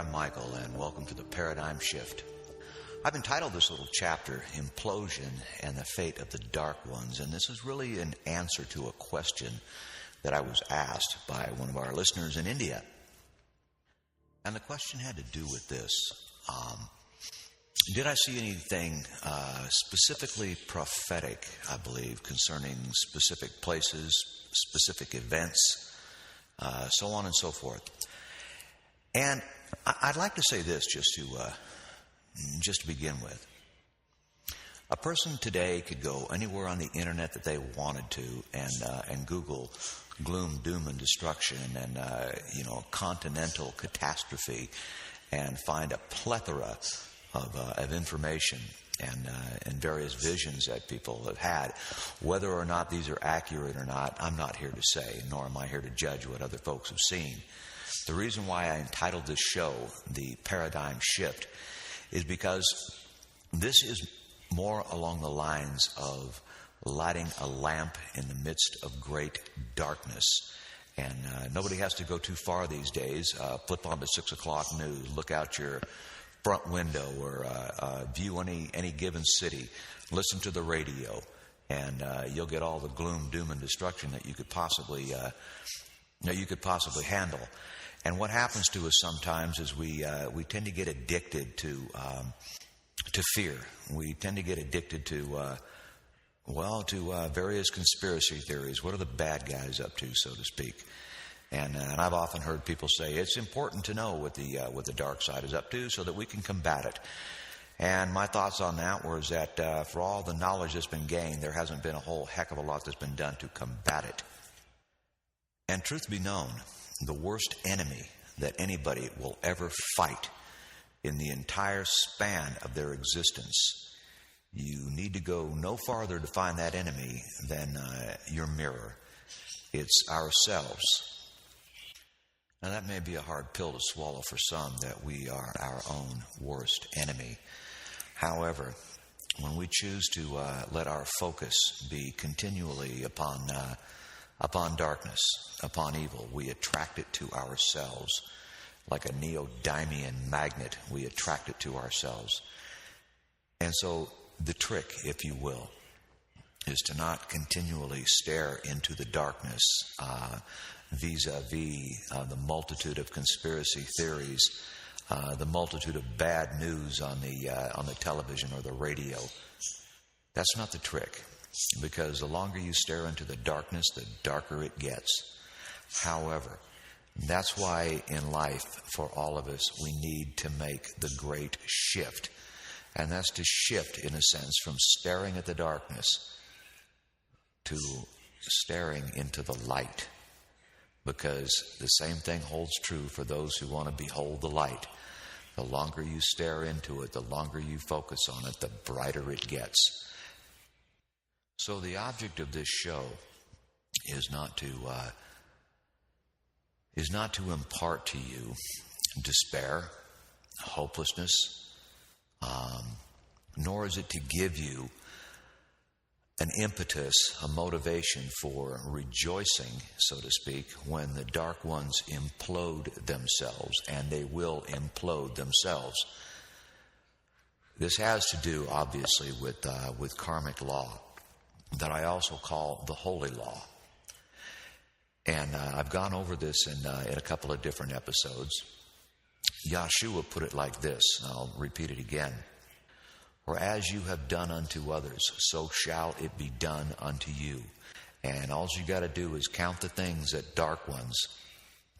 I'm Michael, and welcome to the Paradigm Shift. I've entitled this little chapter, Implosion and the Fate of the Dark Ones, and this is really an answer to a question that I was asked by one of our listeners in India. And the question had to do with this. Did I see anything specifically prophetic, I believe, concerning specific places, specific events, so on and so forth? And I'd like to say this just to begin with. A person today could go anywhere on the internet that they wanted to and Google gloom, doom, and destruction and continental catastrophe and find a plethora of information and various visions that people have had. Whether or not these are accurate or not, I'm not here to say, nor am I here to judge what other folks have seen. The reason why I entitled this show The Paradigm Shift is because this is more along the lines of lighting a lamp in the midst of great darkness. And nobody has to go too far these days. Flip on the 6 o'clock news, look out your front window, or view any given city, listen to the radio, and you'll get all the gloom, doom, and destruction that you could possibly handle. And what happens to us sometimes is we tend to get addicted to fear. We tend to get addicted to various conspiracy theories. What are the bad guys up to, so to speak? And I've often heard people say it's important to know what the dark side is up to so that we can combat it. And my thoughts on that was that for all the knowledge that's been gained, there hasn't been a whole heck of a lot that's been done to combat it. And truth be known, the worst enemy that anybody will ever fight in the entire span of their existence, you need to go no farther to find that enemy than your mirror. It's ourselves. Now, that may be a hard pill to swallow for some, that we are our own worst enemy. However, when we choose to let our focus be continually upon darkness, upon evil, we attract it to ourselves. Like a neodymium magnet, we attract it to ourselves. And so the trick, if you will, is to not continually stare into the darkness vis-a-vis the multitude of conspiracy theories, the multitude of bad news on the television or the radio. That's not the trick, because the longer you stare into the darkness, the darker it gets. However, that's why in life, for all of us, we need to make the great shift. And that's to shift, in a sense, from staring at the darkness to staring into the light. Because the same thing holds true for those who want to behold the light. The longer you stare into it, the longer you focus on it, the brighter it gets. So the object of this show is not to impart to you despair, hopelessness, nor is it to give you an impetus, a motivation for rejoicing, so to speak, when the dark ones implode themselves, and they will implode themselves. This has to do, obviously, with karmic law, that I also call the holy law. And I've gone over this in a couple of different episodes. Yahshua put it like this, and I'll repeat it again. For as you have done unto others, so shall it be done unto you. And all you got to do is count the things that dark ones,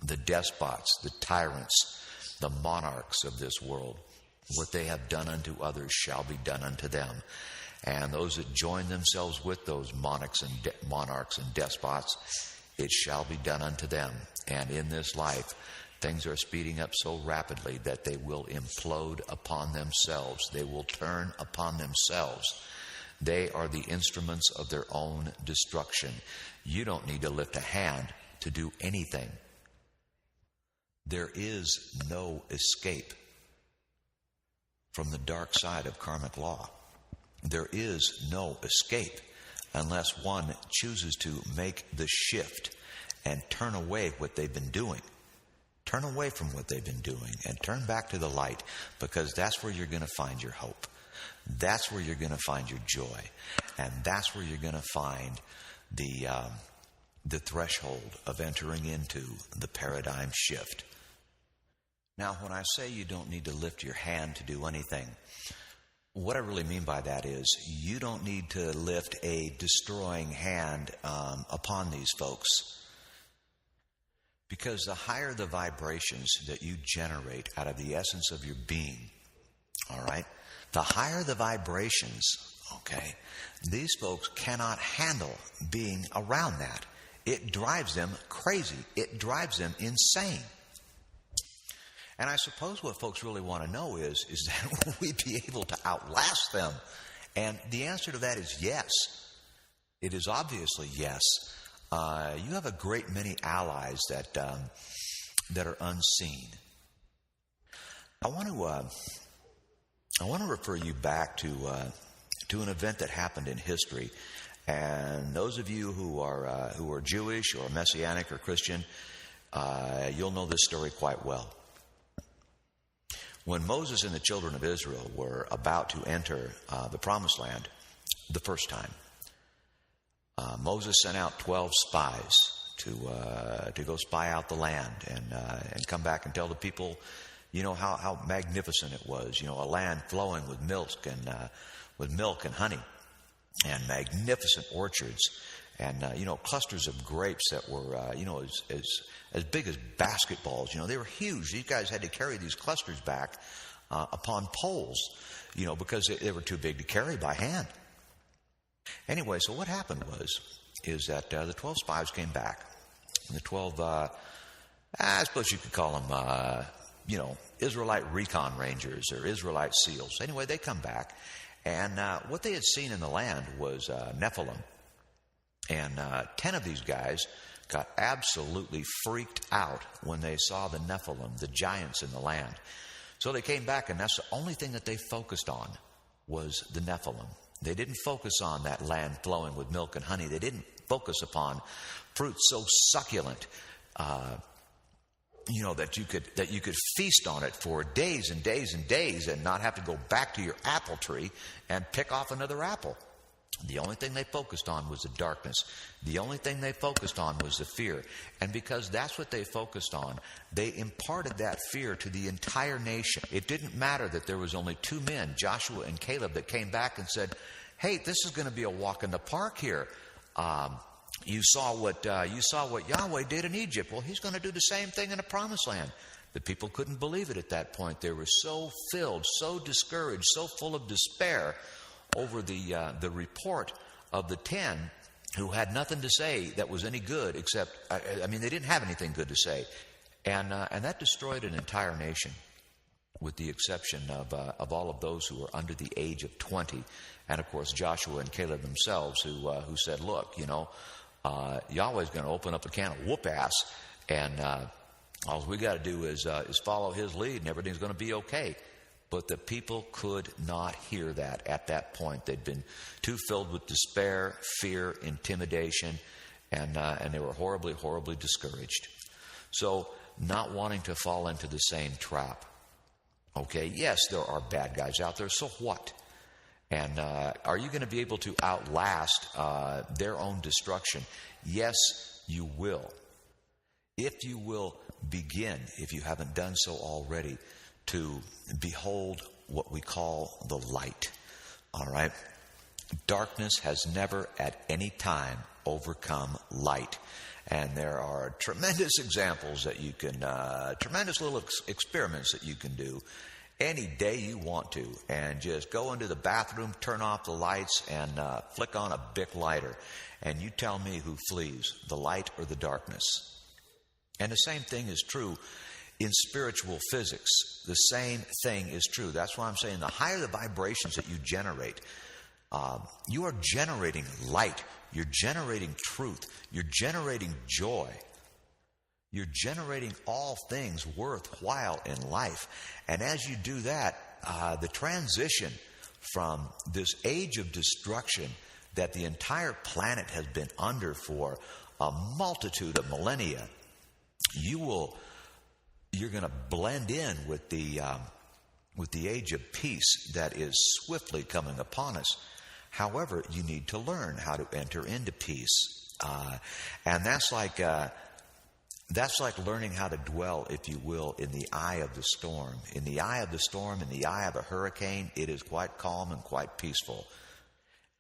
the despots, the tyrants, the monarchs of this world, what they have done unto others shall be done unto them. And those that join themselves with those monarchs and despots, it shall be done unto them. And in this life, things are speeding up so rapidly that they will implode upon themselves. They will turn upon themselves. They are the instruments of their own destruction. You don't need to lift a hand to do anything. There is no escape from the dark side of karmic law. There is no escape unless one chooses to make the shift and turn away what they've been doing Turn away from what they've been doing and turn back to the light, because that's where you're going to find your hope. That's where you're going to find your joy. And that's where you're going to find the threshold of entering into the paradigm shift. Now, when I say you don't need to lift your hand to do anything, what I really mean by that is you don't need to lift a destroying hand upon these folks. Because the higher the vibrations that you generate out of the essence of your being, all right, the higher the vibrations, okay, these folks cannot handle being around that. It drives them crazy. It drives them insane. And I suppose what folks really want to know is that will we be able to outlast them? And the answer to that is yes. It is obviously yes. You have a great many allies that are unseen. I want to refer you back to an event that happened in history. And those of you who are Jewish or Messianic or Christian, you'll know this story quite well. When Moses and the children of Israel were about to enter the Promised Land the first time, Moses sent out 12 spies to go spy out the land and come back and tell the people, how magnificent it was. A land flowing with milk and honey, and magnificent orchards, and clusters of grapes that were as big as basketballs. They were huge. These guys had to carry these clusters back upon poles, because they were too big to carry by hand. Anyway, so what happened is that the 12 spies came back. And the 12, I suppose you could call them, Israelite recon rangers or Israelite SEALs. Anyway, they come back. And what they had seen in the land was Nephilim. And 10 of these guys got absolutely freaked out when they saw the Nephilim, the giants in the land. So they came back, and that's the only thing that they focused on was the Nephilim. They didn't focus on that land flowing with milk and honey. They didn't focus upon fruit so succulent, that you could feast on it for days and days and days and not have to go back to your apple tree and pick off another apple. The only thing they focused on was the darkness. The only thing they focused on was the fear. And because that's what they focused on, they imparted that fear to the entire nation. It didn't matter that there was only 2 men, Joshua and Caleb, that came back and said, hey, this is going to be a walk in the park here. You saw what Yahweh did in Egypt. Well, he's going to do the same thing in the Promised Land. The people couldn't believe it at that point. They were so filled, so discouraged, so full of despair over the report of the 10 who had nothing to say that was any good, except, they didn't have anything good to say. And that destroyed an entire nation, with the exception of all of those who were under the age of 20. And, of course, Joshua and Caleb themselves who said, look, Yahweh's going to open up a can of whoop ass, and all we got to do is follow his lead, and everything's going to be okay. But the people could not hear that at that point. They'd been too filled with despair, fear, intimidation, and they were horribly, horribly discouraged. So, not wanting to fall into the same trap. Okay, yes, there are bad guys out there, so what? And are you going to be able to outlast their own destruction? Yes, you will. If you will begin, if you haven't done so already, to behold what we call the light. All right? Darkness has never at any time overcome light. And there are tremendous examples that you can, tremendous little experiments that you can do any day you want to. And just go into the bathroom, turn off the lights, and flick on a Bic lighter. And you tell me who flees, the light or the darkness. And the same thing is true in spiritual physics. The same thing is true. That's why I'm saying the higher the vibrations that you generate, you are generating light. You're generating truth. You're generating joy. You're generating all things worthwhile in life. And as you do that, the transition from this age of destruction that the entire planet has been under for a multitude of millennia, you will you're going to blend in with the age of peace that is swiftly coming upon us. However, you need to learn how to enter into peace, and that's like learning how to dwell, if you will, in the eye of the storm. In the eye of the storm, in the eye of a hurricane, it is quite calm and quite peaceful.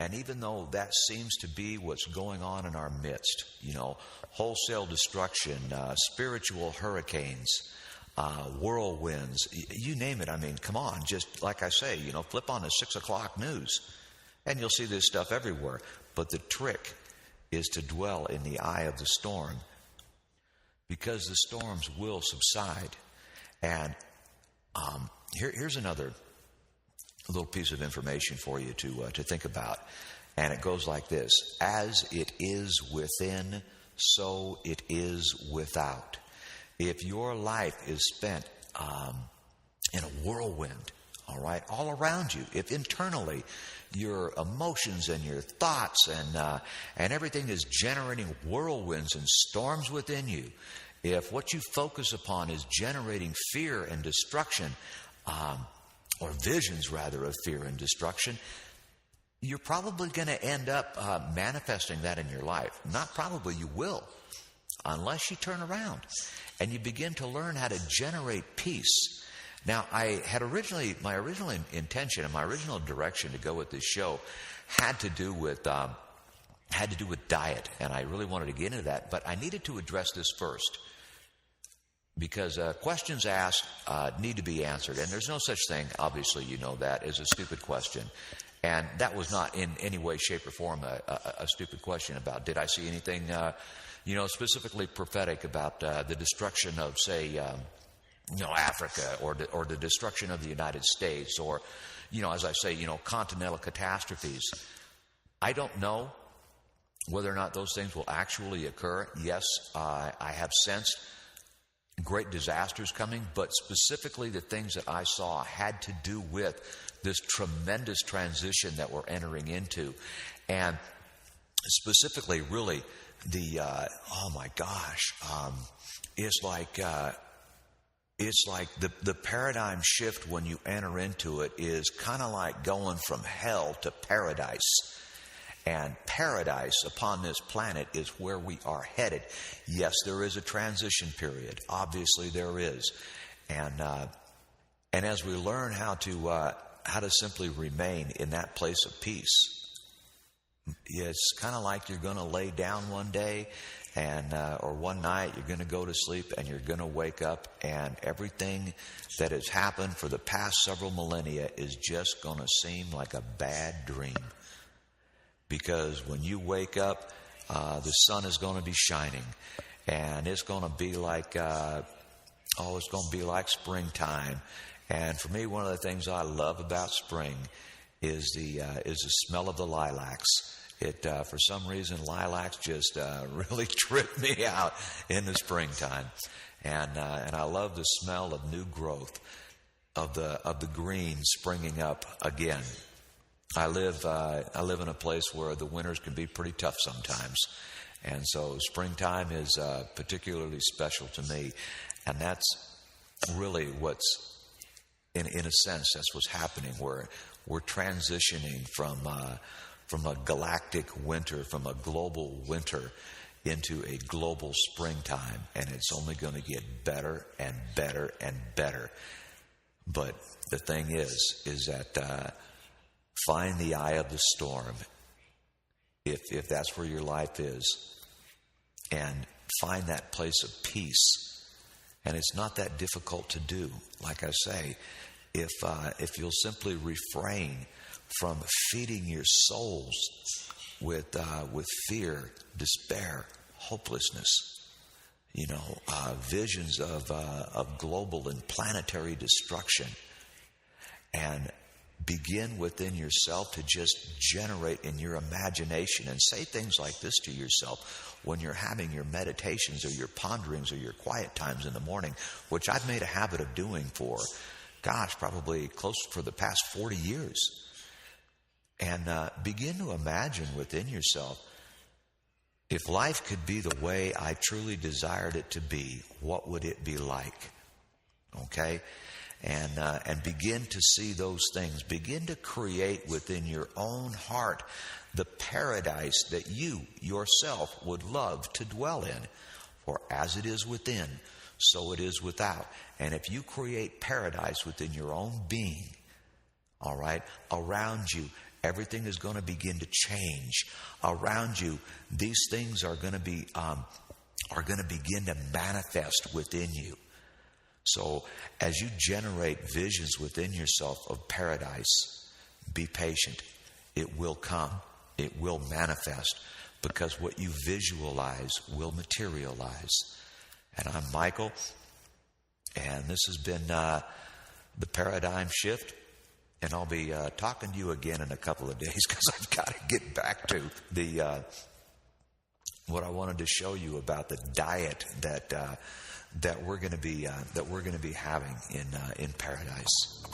And even though that seems to be what's going on in our midst, wholesale destruction, spiritual hurricanes, whirlwinds, you name it. I mean, come on, just like I say, flip on the 6 o'clock news and you'll see this stuff everywhere. But the trick is to dwell in the eye of the storm, because the storms will subside. And here's another little piece of information for you to think about. And it goes like this: as it is within, so it is without. If your life is spent in a whirlwind, all right, all around you, if internally your emotions and your thoughts and everything is generating whirlwinds and storms within you, if what you focus upon is generating fear and destruction, or visions rather of fear and destruction, you're probably going to end up manifesting that in your life. Not probably, you will, unless you turn around and you begin to learn how to generate peace. Now, I had my original intention and my original direction to go with this show had to do with diet, and I really wanted to get into that, but I needed to address this first, because questions asked need to be answered, and there's no such thing, obviously you know that, as a stupid question. And that was not in any way, shape, or form a stupid question about did I see anything specifically prophetic about the destruction of, say, Africa, or the destruction of the United States, or, as I say, continental catastrophes. I don't know whether or not those things will actually occur. Yes, I have sensed great disasters coming, but specifically the things that I saw had to do with this tremendous transition that we're entering into. And specifically, really, it's like the paradigm shift when you enter into it is kind of like going from hell to paradise. And paradise upon this planet is where we are headed. Yes, there is a transition period. Obviously, there is. And as we learn how to simply remain in that place of peace, it's kind of like you're going to lay down one day or one night, you're going to go to sleep and you're going to wake up, and everything that has happened for the past several millennia is just going to seem like a bad dream. Because when you wake up, the sun is going to be shining, and it's going to be like springtime. And for me, one of the things I love about spring is the smell of the lilacs. For some reason, lilacs just really trip me out in the springtime, and I love the smell of new growth, of the green springing up again. I live in a place where the winters can be pretty tough sometimes, and so springtime is particularly special to me, and that's really what's in a sense that's what's happening. We're transitioning from a galactic winter, from a global winter, into a global springtime, and it's only going to get better and better and better. But the thing is that find the eye of the storm, if that's where your life is, and find that place of peace. And it's not that difficult to do. Like I say, if you'll simply refrain from feeding your souls with fear, despair, hopelessness, visions of global and planetary destruction, and begin within yourself to just generate in your imagination and say things like this to yourself when you're having your meditations or your ponderings or your quiet times in the morning, which I've made a habit of doing for, probably close for the past 40 years. And begin to imagine within yourself, if life could be the way I truly desired it to be, what would it be like? okay? And begin to see those things. Begin to create within your own heart the paradise that you yourself would love to dwell in. For as it is within, so it is without. And if you create paradise within your own being, all right, around you, everything is going to begin to change. Around you, these things are going to begin to manifest within you. So as you generate visions within yourself of paradise, be patient. It will come. It will manifest, because what you visualize will materialize. And I'm Michael, and this has been the Paradigm Shift. And I'll be talking to you again in a couple of days, because I've got to get back to the what I wanted to show you about the diet that we're going to be having in paradise.